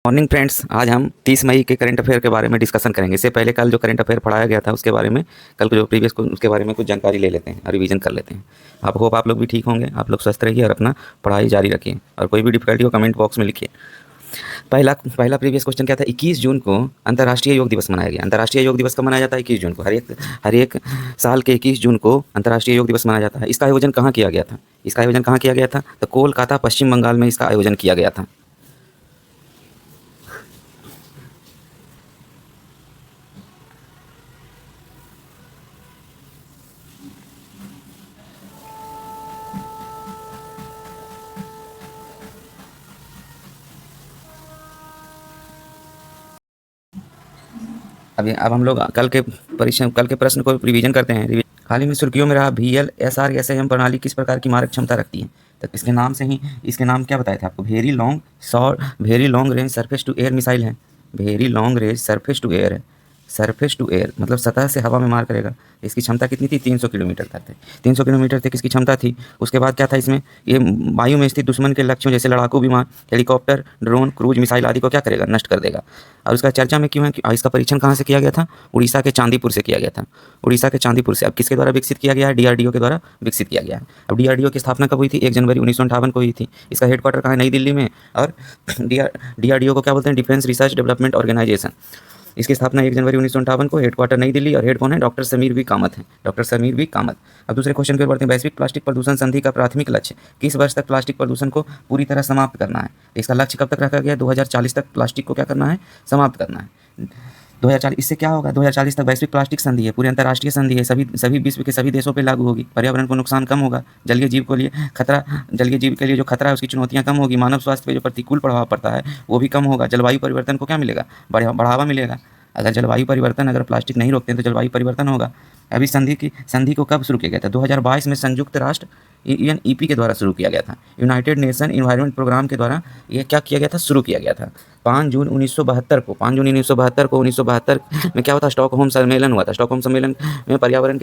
Morning friends, आज हम 30 मई के करंट अफेयर के बारे में डिस्कशन करेंगे। इससे पहले कल जो करंट अफेयर पढ़ाया गया था उसके बारे में, कल को जो प्रीवियस को उसके बारे में कुछ जानकारी ले लेते हैं और रिवीजन कर लेते हैं। आप होप आप लोग भी ठीक होंगे, आप लोग स्वस्थ रहिए और अपना पढ़ाई जारी रखिए। और कोई भी डिफिकल्टी हो कमेंट बॉक्स में लिखिए। पहला पहला प्रीवियस क्वेश्चन क्या था? 21 जून को अंतर्राष्ट्रीय योग दिवस मनाया गया। अंतर्राष्ट्रीय योग दिवस कब मनाया जाता है? 21 जून को। हर एक साल के 21 जून को अंतर्राष्ट्रीय योग दिवस मनाया जाता है। इसका आयोजन कहाँ किया गया था? इसका आयोजन कहाँ किया गया था? तो कोलकाता, पश्चिम बंगाल में इसका आयोजन किया गया था। अब हम लोग कल के प्रश्न को रिवीजन करते हैं। हाल ही में सुर्खियों में रहा VLSR-SAM प्रणाली किस प्रकार की मारक क्षमता रखती है? तो इसके नाम से ही इसके नाम क्या बताए थे आपको? Very long range surface to air missile है। Very long range surface to air है। सरफेस टू एयर मतलब सतह से हवा में मार करेगा। इसकी क्षमता कितनी थी? 300 किलोमीटर तक थी। 300 किलोमीटर तक इसकी क्षमता थी। उसके बाद क्या था इसमें? ये वायु में स्थित दुश्मन के लक्ष्यों जैसे लड़ाकू विमान, हेलीकॉप्टर, ड्रोन, क्रूज मिसाइल आदि को क्या करेगा? नष्ट कर देगा। और उसका चर्चा में क्यों है? इसका परीक्षण कहाँ से किया गया था? उड़ीसा के चांदीपुर से किया गया था। उड़ीसा के चांदीपुर से। अब किसके द्वारा विकसित किया गया है? DRDO के द्वारा विकसित किया गया है। अब DRDO की स्थापना कब हुई थी? 1 जनवरी 1958 को हुई थी। इसका हेडक्वार्टर कहाँ है? नई दिल्ली में। और DRDO को क्या बोलते हैं? Defence research development organisation. इसकी स्थापना 1 जनवरी 1958 को, हेडक्वार्टर नई दिल्ली, और हेड कौन है? डॉक्टर समीर वी कामत हैं। Doctor Sameer V Kamath. अब दूसरे क्वेश्चन की ओर बढ़ते हैं। वैश्विक प्लास्टिक प्रदूषण संधि का प्राथमिक लक्ष्य किस वर्ष तक प्लास्टिक प्रदूषण को पूरी तरह समाप्त करना है? इसका लक्ष्य कब तक रखा गया? 2040 तक प्लास्टिक को क्या करना है? समाप्त करना है। 2040 इससे क्या होगा? 2040 तक वैश्विक प्लास्टिक संधि है, पूरी अंतर्राष्ट्रीय संधि है, सभी विश्व के सभी देशों पे लागू होगी। पर्यावरण को नुकसान कम होगा। जलीय जीव के लिए जो खतरा है उसकी चुनौतियां कम होगी। मानव स्वास्थ्य पे जो प्रतिकूल प्रभाव पड़ता है वो भी कम होगा। जलवायु परिवर्तन को क्या मिलेगा? बढ़ावा मिलेगा। अगर प्लास्टिक नहीं रोकते हैं तो जलवायु परिवर्तन होगा। अभी संधि को कब शुरू किया गया था? 2022 में संयुक्त राष्ट्र UNEP के द्वारा शुरू किया गया था। यूनाइटेड नेशन इन्वायरमेंट प्रोग्राम के द्वारा ये क्या किया गया था? शुरू किया गया था। 5 जून 1972 को 1972 में क्या हुआ था? स्टॉकहोम सम्मेलन हुआ था। स्टॉकहोम सम्मेलन में पर्यावरण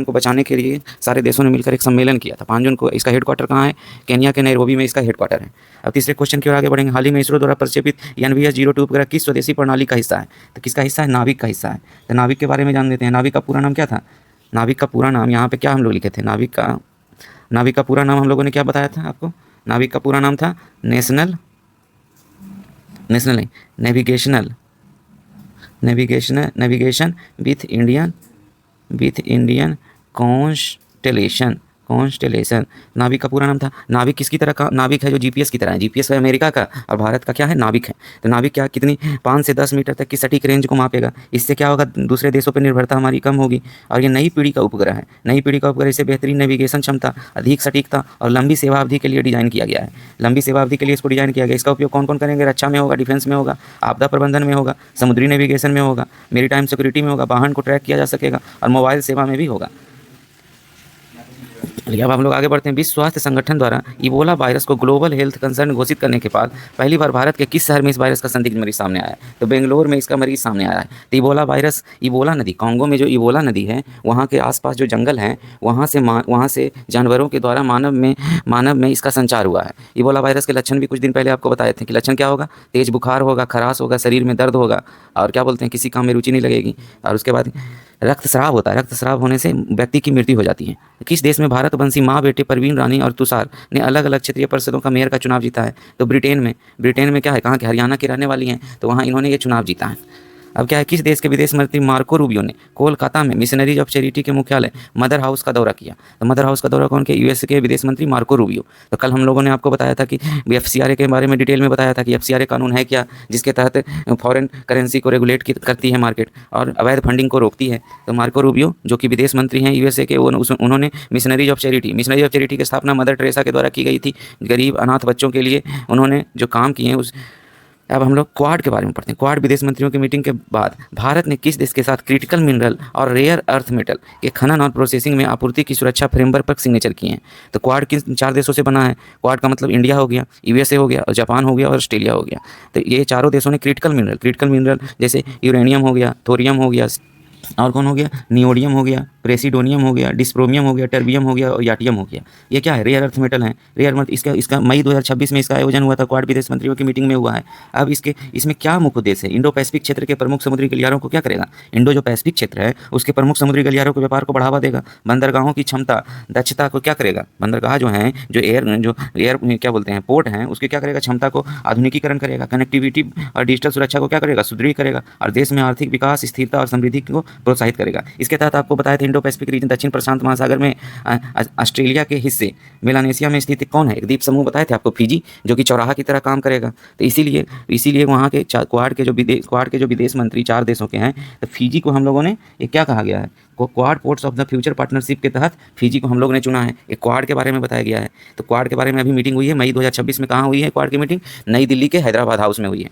को बचाने के लिए सारे देशों ने मिलकर एक सम्मेलन किया था 5 जून को। इसका हेडक्वार्टर कहाँ है? केन्या के नैरोबी में इसका हेडक्वार्टर है। अब तीसरे क्वेश्चन की ओर आगे बढ़ेंगे। हाल ही में इसरो द्वारा प्रक्षेपित NVS-02 उपग्रह किस स्वदेशी प्रणाली का हिस्सा है? तो किसका हिस्सा है? नाविक का हिस्सा है। तो नाविक के बारे में जान लेते हैं। नाविक का पूरा नाम क्या था? नाविक का पूरा नाम यहाँ पे क्या हम लोग लिखे थे? नाविक का पूरा नाम हम लोगों ने क्या बताया था आपको? नाविक का पूरा नाम था नेशनल नहीं, नेविगेशन विथ इंडियन कॉन्स्टेलेशन। नाविक का पूरा नाम था। नाविक किसकी तरह का नाविक है? जो GPS की तरह है। GPS है अमेरिका का और भारत का क्या है? नाविक है। तो नाविक क्या कितनी 5 से 10 मीटर तक की सटीक रेंज को मापेगा। इससे क्या होगा? दूसरे देशों पर निर्भरता हमारी कम होगी। और ये नई पीढ़ी का उपग्रह है। नई पीढ़ी का उपग्रह इसे बेहतरीन नेविगेशन क्षमता, अधिक सटीकता और लंबी सेवा अवधि के लिए डिज़ाइन किया गया है। लंबी सेवा अवधि के लिए इसको डिज़ाइन किया गया। इसका उपयोग कौन कौन करेंगे? रक्षा में होगा, डिफेंस में होगा, आपदा प्रबंधन में होगा, समुद्री नेविगेशन में होगा, मेरीटाइम सिक्योरिटी में होगा, वाहन को ट्रैक किया जा सकेगा और मोबाइल सेवा में भी होगा। अब हम लोग आगे बढ़ते हैं। विश्व स्वास्थ्य संगठन द्वारा इबोला वायरस को ग्लोबल हेल्थ कंसर्न घोषित करने के बाद पहली बार भारत के किस शहर में इस वायरस का संदिग्ध मरीज सामने आया है? तो बेंगलोर में इसका मरीज सामने आया है। तो इबोला नदी, कांगो में जो इबोला नदी है वहाँ के आसपास जो जंगल हैं वहाँ से जानवरों के द्वारा मानव में इसका संचार हुआ है। इबोला वायरस के लक्षण भी कुछ दिन पहले आपको बताए थे कि लक्षण क्या होगा? तेज बुखार होगा, खराश होगा, शरीर में दर्द होगा और क्या बोलते हैं, किसी काम में रुचि नहीं लगेगी। और उसके बाद रक्तस्राव होता है। रक्तस्राव होने से व्यक्ति की मृत्यु हो जाती है। किस देश में भारतवंशी माँ बेटे परवीन रानी और तुषार ने अलग अलग क्षेत्रीय परिषदों का मेयर का चुनाव जीता है? तो ब्रिटेन में क्या है? कहाँ के? हरियाणा की रहने वाली हैं, तो वहाँ इन्होंने ये चुनाव जीता है। अब क्या है? किस देश के विदेश मंत्री मार्को रूबियो ने कोलकाता में मिशनरीज ऑफ चैरिटी के मुख्यालय मदर हाउस का दौरा किया? तो मदर हाउस का दौरा कौन के? US के विदेश मंत्री मार्को रूबियो। तो कल हम लोगों ने आपको बताया था कि FCRA के बारे में डिटेल में बताया था कि FCRA कानून है क्या, जिसके तहत फॉरेन करेंसी को रेगुलेट करती है मार्केट और अवैध फंडिंग को रोकती है। तो मार्को रूबियो जो कि विदेश मंत्री हैं USA के, उन्होंने मिशनरीज ऑफ चैरिटी की स्थापना मदर टेरेसा के द्वारा की गई थी। गरीब अनाथ बच्चों के लिए उन्होंने जो काम किए हैं अब हम लोग क्वाड के बारे में पढ़ते हैं। क्वाड विदेश मंत्रियों की मीटिंग के बाद भारत ने किस देश के साथ क्रिटिकल मिनरल और रेयर अर्थ मेटल के खनन और प्रोसेसिंग में आपूर्ति की सुरक्षा फ्रेमवर्क पर सिग्नेचर किए हैं? तो क्वाड किन 4 देशों से बना है? क्वाड का मतलब इंडिया हो गया, USA हो गया और जापान हो गया और ऑस्ट्रेलिया हो गया। तो ये चारों देशों ने क्रिटिकल मिनरल जैसे यूरेनियम हो गया, थोरियम हो गया और कौन हो गया? नियोडियम हो गया, प्रेसिडोनियम हो गया, डिस्प्रोमियम हो गया, टर्बियम हो गया और याटियम हो गया। ये क्या है? रेयर अर्थ मेटल है। रेयर अर्थ इसका इसका मई 2026 में इसका आयोजन हुआ था, क्वाड विदेश मंत्रियों की मीटिंग में हुआ है। अब इसमें क्या मुख्य उद्देश्य है? इंडो पैसिफिक क्षेत्र के प्रमुख समुद्री गलियारों को क्या करेगा? इंडो जो पैसिफिक क्षेत्र है उसके प्रमुख समुद्री गलियारों के व्यापार को बढ़ावा देगा। बंदरगाहों की क्षमता दक्षता को क्या करेगा? बंदरगाह जो है, जो एयर क्या बोलते हैं, पोर्ट हैं, उसके क्या करेगा? क्षमता को आधुनिकीकरण करेगा। कनेक्टिविटी और डिजिटल सुरक्षा को क्या करेगा? सुदृढ़ करेगा और देश में आर्थिक विकास, स्थिरता और समृद्धि को प्रोत्साहित करेगा। इसके तहत आपको बताया था इंडो पैसिफिक रीजन दक्षिण प्रशांत महासागर में ऑस्ट्रेलिया के हिस्से मेलानेशिया में स्थित कौन है? एक द्वीप समूह बताए थे आपको, फिजी, जो कि चौराहा की तरह काम करेगा। तो इसीलिए वहाँ के क्वाड के जो विदेश मंत्री 4 देशों के हैं, तो फिजी को हम लोगों ने ये क्या कहा गया है? Quad ports of the future partnership के तहत फिजी को हम लोगों ने चुना है। एक क्वाड के बारे में बताया गया है। तो क्वाड के बारे में अभी मीटिंग हुई है मई 2026 में। कहाँ हुई है क्वाड की मीटिंग? नई दिल्ली के हैदराबाद हाउस में हुई है।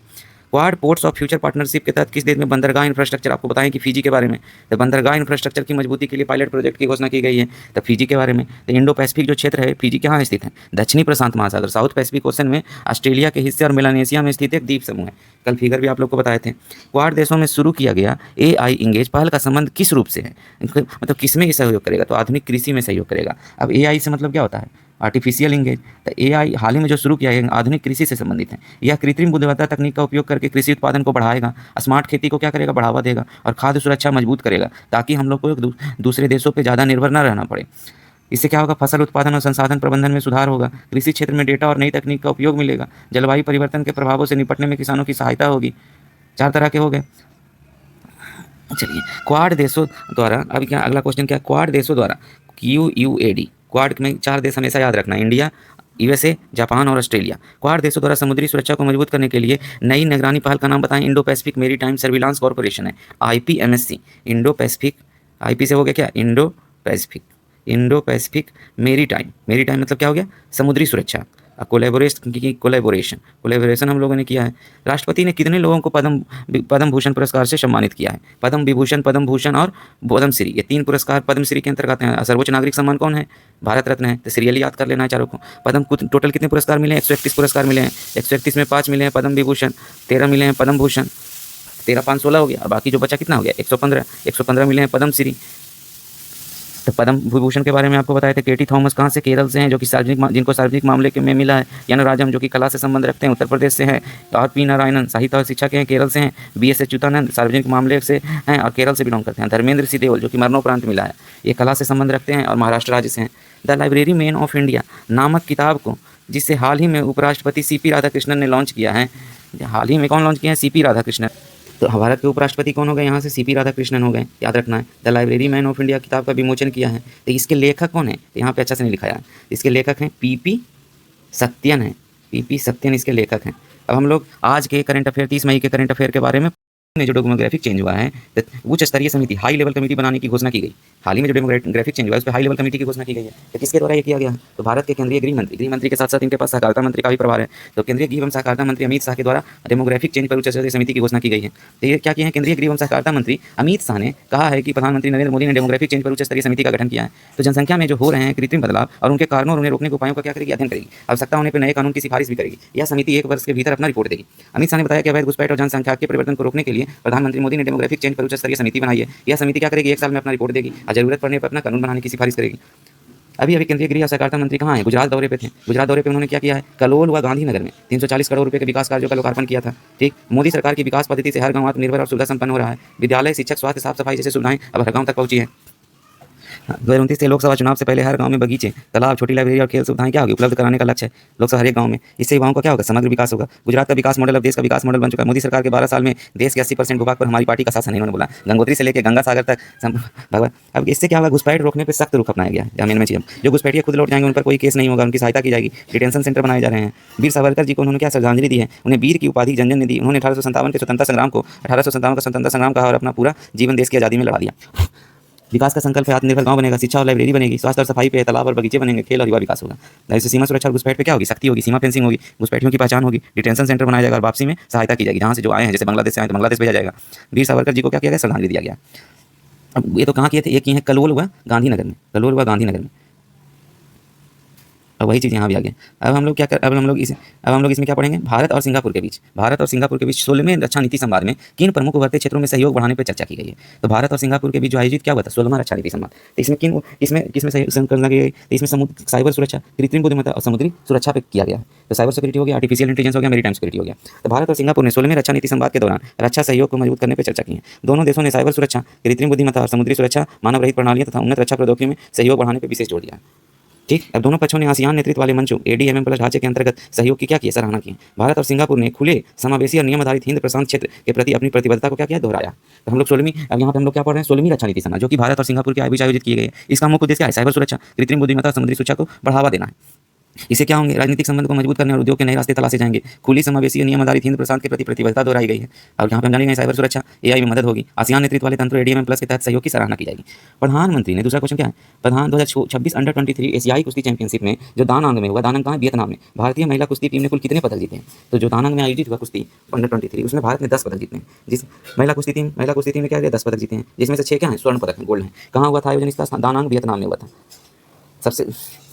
Quad ports of future partnership के तहत किस देश में बंदरगाह इंफ्रास्ट्रक्चर, आपको बताएं कि फिजी के बारे में, तो बंदरगाह इंफ्रास्ट्रक्चर की मजबूती के लिए पायलट प्रोजेक्ट की घोषणा की गई है, तो फिजी के बारे में। तो इंडो पैसिफिक जो क्षेत्र है, फिजी कहाँ स्थित है? दक्षिणी प्रशांत महासागर, साउथ पैसिफिक ओशन में ऑस्ट्रेलिया के हिस्से और मेलानेशिया में स्थित एक द्वीप समूह है। कल फिगर भी आप लोग को बताए थे। क्वाड देशों में शुरू किया गया AI इंगेज पहल का संबंध किस रूप से है? मतलब किसमें सहयोग करेगा? तो आधुनिक कृषि में सहयोग करेगा। अब AI से मतलब क्या होता है? Artificial engage. तो AI हाल ही में जो शुरू किया है आधुनिक कृषि से संबंधित है। यह कृत्रिम बुद्धिमत्ता तकनीक का उपयोग करके कृषि उत्पादन को बढ़ाएगा, स्मार्ट खेती को क्या करेगा? बढ़ावा देगा और खाद्य सुरक्षा मजबूत करेगा, ताकि हम लोग को दूसरे देशों पर ज़्यादा निर्भर न रहना पड़े। इससे क्या होगा? फसल उत्पादन और संसाधन प्रबंधन में सुधार होगा। कृषि क्षेत्र में डेटा और नई तकनीक का उपयोग मिलेगा। जलवायु परिवर्तन के प्रभावों से निपटने में किसानों की सहायता होगी। 4 तरह के हो गए। चलिए, क्वाड देशों द्वारा, अभी क्या अगला क्वेश्चन क्या? क्वाड देशों द्वारा QUAD, क्वाड में 4 देश हमेशा याद रखना, इंडिया, USA, जापान और ऑस्ट्रेलिया। क्वाड देशों द्वारा समुद्री सुरक्षा को मजबूत करने के लिए नई निगरानी पहल का नाम बताएं। Indo Pacific maritime surveillance corporation है, IPMSC। इंडो पैसिफिक, IP से हो गया क्या? इंडो पैसिफिक मेरीटाइम मतलब क्या हो गया? समुद्री सुरक्षा। कोलेबोरेशन हम लोगों ने किया है। राष्ट्रपति ने कितने लोगों को पद्म भूषण पुरस्कार से सम्मानित किया है? पद्म विभूषण, पद्म भूषण और पद्मश्री, ये 3 पुरस्कार पद्मश्री के अंतर्गत हैं। सर्वोच्च नागरिक सम्मान कौन है? भारत रत्न है। तो सीरियली याद कर लेना है चारों को। पद्म टोटल कितने पुरस्कार मिले हैं? 131 पुरस्कार मिले हैं। 131 में 5 मिले हैं पद्म विभूषण, 13 मिले हैं पद्म भूषण, 13 5 16 हो गया, और बाकी जो बचा कितना हो गया? 115 मिले हैं पद्मश्री। तो पद्म विभूषण के बारे में आपको बताया था। केटी थॉमस कहाँ से? केरल से हैं, जो कि जिनको सार्वजनिक मामले में मिला है। यान राजम, जो कि कला से संबंध रखते हैं, उत्तर प्रदेश से हैं। और पी नारायणन, साहित्य और शिक्षा के हैं, केरल से हैं। BS अच्युतानंद, सार्वजनिक मामले से हैं और केरल से बिलोंग करते हैं। धर्मेंद्र सिंह देओल, जो कि मरणोपरांत मिला है, ये कला से संबंध रखते हैं और महाराष्ट्र राज्य से हैं। The library man of India नामक किताब को, जिसे हाल ही में उपराष्ट्रपति CP राधाकृष्णन ने लॉन्च किया है। हाल ही में कौन लॉन्च किया है? CP राधाकृष्णन। तो भारत के उपराष्ट्रपति कौन हो गए? यहाँ से CP राधाकृष्णन हो गए, याद रखना है। The library man of India किताब का विमोचन किया है। तो इसके लेखक कौन है? तो यहाँ पे अच्छा से नहीं लिखाया है। इसके लेखक हैं PP सत्यन है। PP सत्यन इसके लेखक हैं। अब हम लोग आज के करंट अफेयर, 30 मई के करंट अफेयर के बारे में, जो डेमोग्राफिक चेंज हुआ है, तो उच्च स्तरीय समिति, हाई लेवल कमेटी बनाने की घोषणा की गई। हाल ही में जो डेमोग्राफिक चेंज हुआ है उस पर हाई लेवल कमेटी की घोषणा की गई है। तो किसके द्वारा ये किया गया है? तो भारत के केंद्रीय गृह मंत्री के साथ साथ इनके पास सहकारिता मंत्री का भी प्रभार है। तो केंद्रीय गृह एवं सहकारिता मंत्री अमित शाह के द्वारा डेमोग्राफिक चेंज पर उच्च स्तरीय समिति की घोषणा की गई है। तो ये क्या किया है? केंद्रीय गृह एवं सहकारिता मंत्री अमित शाह ने कहा है कि प्रधानमंत्री नरेंद्र मोदी ने डेमोग्राफिक चेंज पर उच्च स्तरीय समिति का गठन किया है। तो जनसंख्या में जो हो रहे हैं कृत्रिम बदलाव और उनके कारणों और उन्हें रोकने के उपायों का क्या करेगी? अध्ययन करेगी। आवश्यकता होने पर नए कानून की सिफारिश भी करेगी। यह समिति 1 वर्ष के भीतर अपना रिपोर्ट देगी। अमित शाह ने बताया कि अवैध घुसपैठ और जनसंख्या के परिवर्तन को रोकने के लिए प्रधानमंत्री मोदी ने डेमोग्राफिक चेंज पर उच्च स्तरीय समिति बनाई है। यह समिति क्या करेगी? 1 साल में अपना रिपोर्ट देगी और जरूरत पड़ने पर अपना कानून बनाने की सिफारिश करेगी। अभी केंद्रीय गृह सहकारिता मंत्री कहाँ हैं? गुजरात दौरे पे थे। गुजरात दौरे पे उन्होंने क्या किया है? कलोल व गांधीनगर में 340 करोड़ रुपए के विकास कार्यों का लोकार्पण किया था। ठीक, मोदी सरकार की विकास पद्धति से हर गांव आत्मनिर्भर और सुविधा संपन्न हो रहा है। विद्यालय, शिक्षक, स्वास्थ्य, साफ सफाई जैसी सुविधाएं अब हर गांव तक पहुंची है। 2029 के लोकसभा चुनाव से पहले हर गांव में बगीचे, तालाब, छोटी लाइब्रेरी और खेल सुविधाएं क्या होगी? उपलब्ध कराने का लक्ष्य है लोकसभा हर एक गांव में। इससे युवाओं का क्या होगा? समग्र विकास होगा। गुजरात का विकास मॉडल अब देश का विकास मॉडल बन चुका है। मोदी सरकार के 12 साल में देश के 80% भूभाग पर हमारी पार्टी का शासन है, इन्होंने बोला। गंगोत्री से लेकर गंगा सागर तक भगवान। अब इससे क्या होगा? घुसपैठ रोकने पर सख्त रुख अपनाया गया है। जमीन में चीज, जो घुसपैठिए खुद लौट जाएंगे उन पर कोई केस नहीं होगा, उनकी सहायता की जाएगी। डिटेंशन सेंटर बनाए जा रहे हैं। वीर सावरकर जी को उन्होंने क्या श्रद्धांजलि दी है? उन्हें वीर की उपाधि जनजन ने दी। उन्होंने 1857 के स्वतंत्रता संग्राम को 1857 का स्वतंत्रता संग्राम कहा और अपना पूरा जीवन देश की आज़ादी में लड़ा दिया। विकास का संकल्प है, आत्मनिर्भर गांव बनेगा, शिक्षा और लाइब्रेरी बनेगी, स्वास्थ्य और सफाई पे तालाब और बगीचे बनेंगे, खेल और युवा विकास होगा। जैसे सीमा सुरक्षा और घुसपैठ पे क्या होगी? सख्ती होगी, सीमा फेंसिंग होगी, घुसपैठियों की पहचान होगी, डिटेंशन सेंटर बनाया जाएगा और वापसी में सहायता की जाएगी। जहाँ से जो आए हैं, जैसे बांग्लादेश से आए तो बांग्लादेश भेजा जाएगा। वीर सावरकर जी को क्या किया गया? श्रद्धांजलि दिया गया। अब ये तो कहाँ किए थे? ये किए हैं कलोल हुआ गांधीनगर में। कलोल हुआ गांधीनगर में। अब वही चीज़ यहाँ भी आ गया। अब हम लोग क्या कर अब हम लोग इसमें क्या पढ़ेंगे, भारत और सिंगापुर के बीच 16वें रक्षा नीति संवाद में किन प्रमुख उभरते क्षेत्रों में सहयोग बढ़ाने पर चर्चा की गई है। तो भारत और सिंगापुर के बीच जो आयोजित क्या हुआ था 16वां रक्षा नीति संवाद, तो इसमें किसमें सहयोग करना गया, तो इसमें समुद्र साइबर सुरक्षा, कृत्रिम बुद्धिमत्ता और समुद्री सुरक्षा पे किया गया। तो साइबर सिक्योरिटी हो गया, आर्टिफिशियल इंटेलिजेंस हो गया, मेरीटाइम सिक्योरिटी हो गया। तो भारत और सिंगापुर ने 16वें रक्षा नीति संवाद के दौरान रक्षा सहयोग को मजबूत करने पर चर्चा की है। दोनों देशों ने साइबर सुरक्षा, कृत्रिम बुद्धिमत्ता और समुद्री सुरक्षा, मानव रहित प्रणालियों तथा उन्नत रक्षा प्रौद्योगिकी में सहयोग बढ़ाने पर विशेष जोर दिया है। ठीक, अब दोनों पक्षों ने आसियान नेतृत्व वाले मंचों ADMM प्लस ढांचे के अंतर्गत सहयोग की क्या की सराहना की। भारत और सिंगापुर ने खुले, समावेशी और नियम आधारित हिंद प्रशांत क्षेत्र के प्रति अपनी प्रतिबद्धता को क्या किया, दोहराया। तो हम लोग 16वीं, अब यहाँ पे हम लोग क्या पढ़ रहे हैं, 16वीं रक्षा नीति संवाद जो कि भारत और सिंगापुर के बीच आयोजित की गई है। इसका मुख्य उद्देश्य क्या है, साइबर सुरक्षा, कृत्रिम बुद्धिमत्ता, समुद्री सुरक्षा को बढ़ावा देना है। इससे क्या होंगे, राजनीतिक संबंध को मजबूत करने और उद्योग के नए रास्ते तलाशे जाएंगे। खुली, समावेशी, नियम आधारित हिंद प्रशांत के प्रति प्रतिबद्धता दोहराई गई है। और यहाँ पे हम जानेंगे साइबर सुरक्षा, AI में मदद होगी। आसियान नेतृत्व वाले तंत्र ADMM प्लस के तहत सहयोग की सराहना की जाएगी। प्रधानमंत्री ने, दूसरा क्वेश्चन क्या है, 2026 अंडर-23 एशियाई कुश्ती चैंपियनशिप में जो दानांग में हुआ, दानांग कहाँ है, वियतनाम में, भारतीय महिला कुश्ती टीम ने कुल कितने पदक जीते हैं। तो जो दानांग में आयोजित हुआ कुश्ती अंडर-23 उसमें भारत ने 10 पदक जीते हैं। जिस महिला कुश्ती टीम ने क्या किया, 10 पदक जीते हैं, जिसमें से 6 क्या है, स्वर्ण पदक है, गोल्ड है। कहाँ हुआ था आयोजन इसका, दानांग वियतनाम में हुआ था। सबसे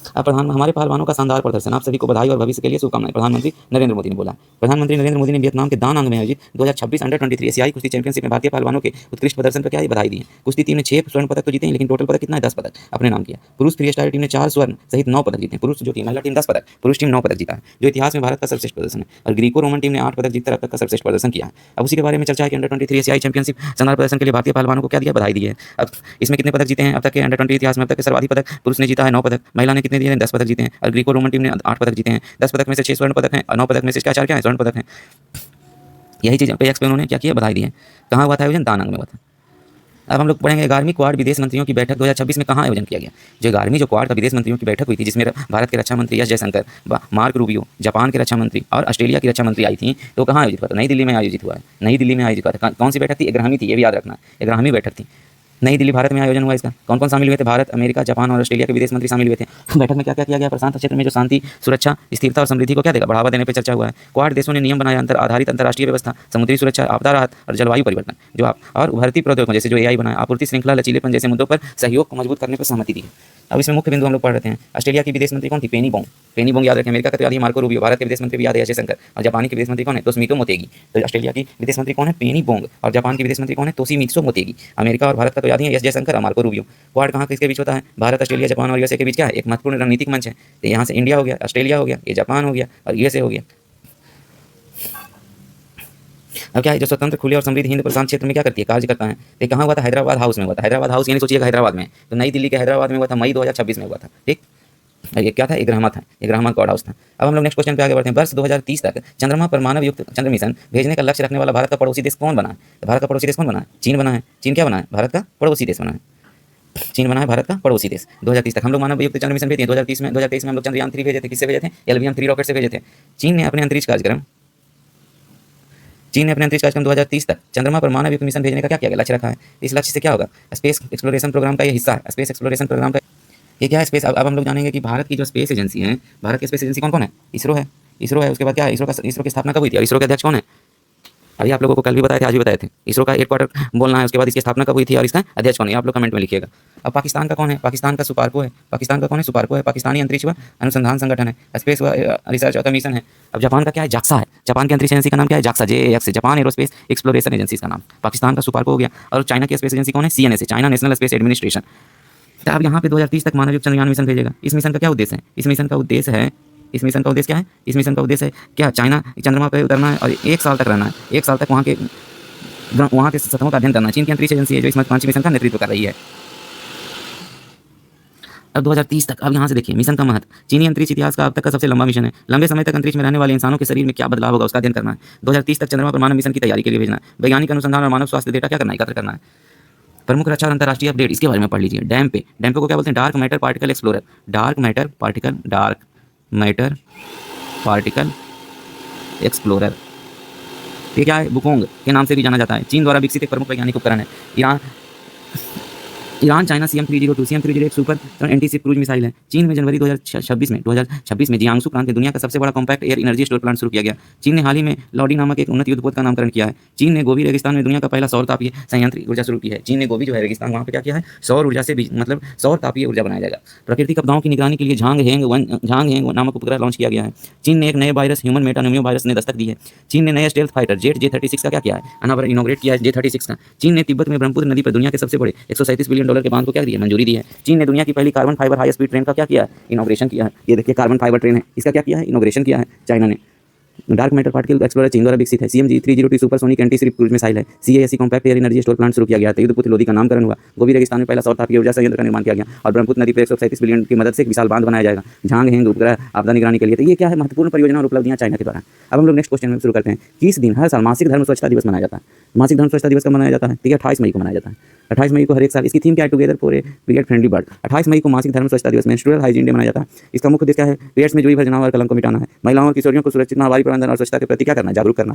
अब हमारे पहलवानों का शानदार प्रदर्शन, आप सभी को बधाई और भविष्य के लिए शुभकामनाएं, प्रधानमंत्री नरेंद्र मोदी ने बोला। प्रधानमंत्री नरेंद्र मोदी ने वियतनाम के दानांग में आयोजित 2026 अंडर-23 एशियाई कुश्ती चैंपियनशिप में भारतीय पहलवानों के उत्कृष्ट प्रदर्शन पर क्या है, बधाई दी है। कुश्ती टीम ने 6 स्वर्ण पदक तो जीते हैं, लेकिन टोटल पदक कितना है, 10 पदक अपने नाम किया। पुरुष फ्री स्टाइल टीम ने 4 स्वर्ण सहित 9 पदक जीते हैं। पुरुष जो टीम, महिला टीम 10 पदक, पुरुष टीम 9 पदक जीता है, जो इतिहास में भारत का सर्वश्रेष्ठ प्रदर्शन है। और ग्रीको रोमन टीम ने 8 पदक जीतकर अब तक का सर्वश्रेष्ठ प्रदर्शन किया है। अब उसी के बारे में चर्चा है कि अंडर-23 एशियाई चैंपियनशिप शानदार प्रदर्शन के लिए भारतीय पहलवानों को क्या दिया, बधाई दी है। अब इसमें कितने पदक जीते हैं अब तक के अंडर-20 इतिहास में, अब तक के सर्वाधिक पदक पुरुष ने जीता है 9 पदक, महिला ने कितने दिए हैं, 10 पदक जीते हैं। और ग्रीको रोमन टीम ने 8 पदक जीते हैं। 10 पदक में से 6 स्वर्ण पदक हैं और 9 पदक में से क्या 4 क्या है, स्वर्ण पदक हैं। यही चीज़ पे एक्स पे उन्होंने क्या किया, बधाई दी है। कहाँ हुआ था आयोजन, दानांग में हुआ था। अब हम लोग पढ़ेंगे 11वीं क्वाड विदेश मंत्रियों की बैठक 2026 में कहाँ आयोजन किया गया। जो 11वीं जो क्वाड का विदेश मंत्रियों की बैठक हुई थी, जिसमें भारत के रक्षा मंत्री S Jaishankar, mark Rubio, Japan के रक्षा मंत्री और ऑस्ट्रेलिया की रक्षा मंत्री आई थी, तो कहाँ आयोजित हुआ था, नई दिल्ली में आयोजित हुआ है। नई दिल्ली में आयोजित हुआ था। कौन सी बैठक थी, 11वीं थी, ये भी याद रखना, 11वीं बैठक थी, नई दिल्ली भारत में आयोजन हुआ इसका। कौन कौन शामिल हुए थे, भारत, अमेरिका, जापान और ऑस्ट्रेलिया के विदेश मंत्री शामिल हुए थे। बैठक में क्या क्या किया गया, प्रशांत क्षेत्र में जो शांति, सुरक्षा, स्थिरता और समृद्धि को क्या देगा, बढ़ावा देने पर चर्चा हुआ है। क्वाड देशों ने नियम बनाया, अंतर्राष्ट्रीय व्यवस्था, समुद्री सुरक्षा, आपदा राहत और जलवायु परिवर्तन जो और उभरती प्रौद्योगिकी जैसे जो AI बनाया, आपूर्ति श्रृंखला, लचीलेपन जैसे मुद्दों पर सहयोग को मजबूत करने पर सहमति दी। अब इसमें मुख्य बिंदु हम लोग पढ़ रहे हैं। ऑस्ट्रेलिया की विदेश मंत्री कौन थी, पेनी बोंग याद रखें। अमेरिका का तो मार्को रूबियो, भारत के विदेश मंत्री भी याद है जयशंकर, और जापानी के विदेश मंत्री कौन है, तोशिमित्सु मोटेगी। तो ऑस्ट्रेलिया की विदेश मंत्री कौन है, पेनी बोंग, और जापान के विदेश मंत्री कौन है, तोशिमित्सु मोटेगी। अमेरिका और भारत का तो याद ही है, एस जयशंकर और मार्को रूबियो। क्वाड कहाँ किसके बीच होता है, भारत, ऑस्ट्रेलिया, जापान और USA के बीच क्या है, एक महत्वपूर्ण रणनीतिक मंच है। तो यहाँ से इंडिया हो गया, ऑस्ट्रेलिया हो गया, ये जापान हो गया और USA हो गया। अब क्या है, जो स्वतंत्र, खुले और समृद्ध हिंद प्रशांत क्षेत्र में क्या करती है, कार्य करता है। तो कहाँ हुआ था, हैदराबाद हाउस में हुआ था। हैदराबाद हाउस यानी सोचिएगा हैदराबाद में, तो नई दिल्ली के हैदराबाद में हुआ था, मई 2026 में हुआ था। ठीक, ये क्या था, इग्रामा था, इग्रामा क्वाड हाउस था। अब हम लोग नेक्स्ट क्वेश्चन पे आगे बढ़ते हैं। वर्ष 2030 तक चंद्रमा पर मानव युक्त चंद्र मिशन भेजने का लक्ष्य रखने वाला भारत का पड़ोसी देश कौन बना है। तो भारत का पड़ोसी देश कौन बना है, चीन बना है। चीन क्या बना है, भारत का पड़ोसी देश बना है। चीन बना है भारत का पड़ोसी देश। 2030 तक हम लोग मानव युक्त चंद्र मिशन भेजे। 2023 में हम लोग चंद्रयान 3 भेजे थे। किससे भेजे थे, LVM-3 रॉकेट से भेजे थे। चीन ने अपने अंतरिक्ष कार्यक्रम 2030 तक चंद्रमा पर मानव युक्त मिशन भेजने का क्या किया गया, लक्ष्य रखा है। इस लक्ष्य से क्या होगा, स्पेस एक्सप्लोरेशन प्रोग्राम का ये हिस्सा है। स्पेस एक्सप्लोरेशन प्रोग्राम का ये क्या है, स्पेस। अब हम लोग जानेंगे कि भारत की जो स्पेस एजेंसी है, भारत की स्पेस एजेंसी कौन कौन है, इसरो है। उसके बाद क्या है, इसरो की स्थापना कब हुई थी और इसरो के अध्यक्ष कौन है। अभी आप लोगों को कल भी बताए थे, आज भी बताए थे। इसरो का हेडक्वार्टर बोलना है, उसके बाद इसकी स्थापना कब हुई थी और इसका अध्यक्ष कौन है, आप लोग कमेंट में लिखिएगा। अब पाकिस्तान का कौन है, पाकिस्तान का सुपार्को है। पाकिस्तान का कौन है, सुपार्को है, पाकिस्तानी अंतरिक्ष व अनुसंधान संगठन है, स्पेस व रिसर्च ऑर्गेनाइजेशन है। अब जापान का क्या है, जाक्सा है। जापान की अंतरिक्ष एजेंसी का नाम क्या है, JAXA, JAX, Japan aerospace exploration agency का नाम। पाकिस्तान का सुपार्को हो गया। और चाइना की स्पेस एजेंसी कौन है, CNSA, China national space administration. तो अब यहाँ पे 2030 तक मानव युक्त चंद्रयान मिशन भेजेगा। इस मिशन का क्या उद्देश्य है, इस मिशन का उद्देश्य क्या है, इस मिशन का उद्देश्य है क्या, चाइना चंद्रमा पर उतरना है और 1 साल तक रहना है। 1 साल तक वहाँ के सतहों का अध्ययन करना है। चीन की अंतरिक्ष एजेंसी है जो इस महत्वाकांक्षी मिशन का नेतृत्व कर रही है। अब 2030 तक, अब यहाँ से देखिए मिशन का महत्व। चीनी अंतरिक्ष इतिहास का अब तक का सबसे लंबा मिशन है। लंबे समय तक अंतरिक्ष में रहने वाले इंसानों के शरीर में क्या बदलाव होगा उसका अध्ययन करना है। 2030 तक चंद्रमा पर मानव मिशन की तैयारी के लिए भेजना है। वैज्ञानिक अनुसंधान और मानव स्वास्थ्य डेटा क्या करना है, एकत्र करना है। प्रमुख रक्षा और अंतर्राष्ट्रीय अपडेट इसके बारे में पढ़ लीजिए। डैम पे को क्या बोलते हैं, dark matter particle explorer. Dark matter particle explorer, ये क्या है, बुकोंग के नाम से भी जाना जाता है। चीन द्वारा विकसित एक प्रमुख वैज्ञानिक उपकरण है। ईरान चाइना CM-302 एक super anti ship cruise missile है। चीन में जनवरी 2026 में जियांगसू प्रांत में दुनिया का सबसे बड़ा compact air energy store plant शुरू किया गया। चीन ने हाल ही में लॉडी नामक एक उन्नत युद्धपोत का नामकरण किया है। चीन ने गोबी रेगिस्तान में दुनिया का पहला सौर तापीय संयंत्र ऊर्जा शुरू की है। चीन ने गोबी जो है रेगिस्तान वहाँ पे क्या किया है, सौर ऊर्जा से मतलब सौर तापीय ऊर्जा बनाया जाएगा। प्राकृतिक आपदाओं की निगरानी के लिए झांग हेंग नामक उपग्रह लॉन्च किया गया है। चीन ने एक नए वायरस ह्यूमन मेटानोमियो वायरस ने दस्तक दी है। चीन ने नए स्टेल्थ फाइटर जेट J-36 का क्या किया है, इनॉग्रेट किया है J-36 का। चीन ने तिब्बत में ब्रह्मपुत्र नदी पर दुनिया के सबसे बड़े $137 बिलियन के बांध को क्या दिया, मंजूरी दी है। चीन ने दुनिया की पहली carbon fibre high speed train का क्या किया है, इनॉग्रेशन किया है। ये देखिए कार्बन फाइबर ट्रेन है, इसका क्या किया है, इनॉग्रेशन किया है चाइना ने। डार्क मैटर पार्टिकल एक्सप्लोरर चीन द्वारा विकसित है। CM-302 supersonic anti ship cruise missile है। CASC compact air energy store plant शुरू किया गया था। युद्धपुत्र लोधी का नामकरण हुआ। गोबी रेगिस्तान में पहला सौर तापीय ऊर्जा संयंत्र का निर्माण किया गया और ब्रह्मपुत्र नदी पर 137 बिलियन की मदद से एक विशाल बांध बनाया जाएगा। झांग हेंग उपग्रह आपदा निगरानी के लिए। तो ये क्या है, महत्वपूर्ण परियोजना और उपलब्धियां चाइना के द्वारा। अब हम लोग नेक्स्ट क्वेश्चन में शुरू करते हैं। किस दिन हर साल मासिक धर्म स्वच्छता दिवस मनाया जाता है? मासिक धर्म स्वच्छता दिवस कब मनाया जाता है? ठीक है, 28 मई को मनाया जाता है। 28 मई को हर एक साल। इसकी थीम क्या है, together for a period friendly world. 28 मई को मासिक धर्म स्वच्छता दिवस मेंस्ट्रुअल हाइजीन डे मनाया जाता है। इसका मुख्य उद्देश्य क्या है, पीरियड्स में जुड़ी भर्जनाओं और कलंक को मिटाना है। महिलाओं और किशोरियों को सुरक्षित माहवारी प्रबंधन और स्वच्छता के प्रति क्या करना है, जागरूक करना।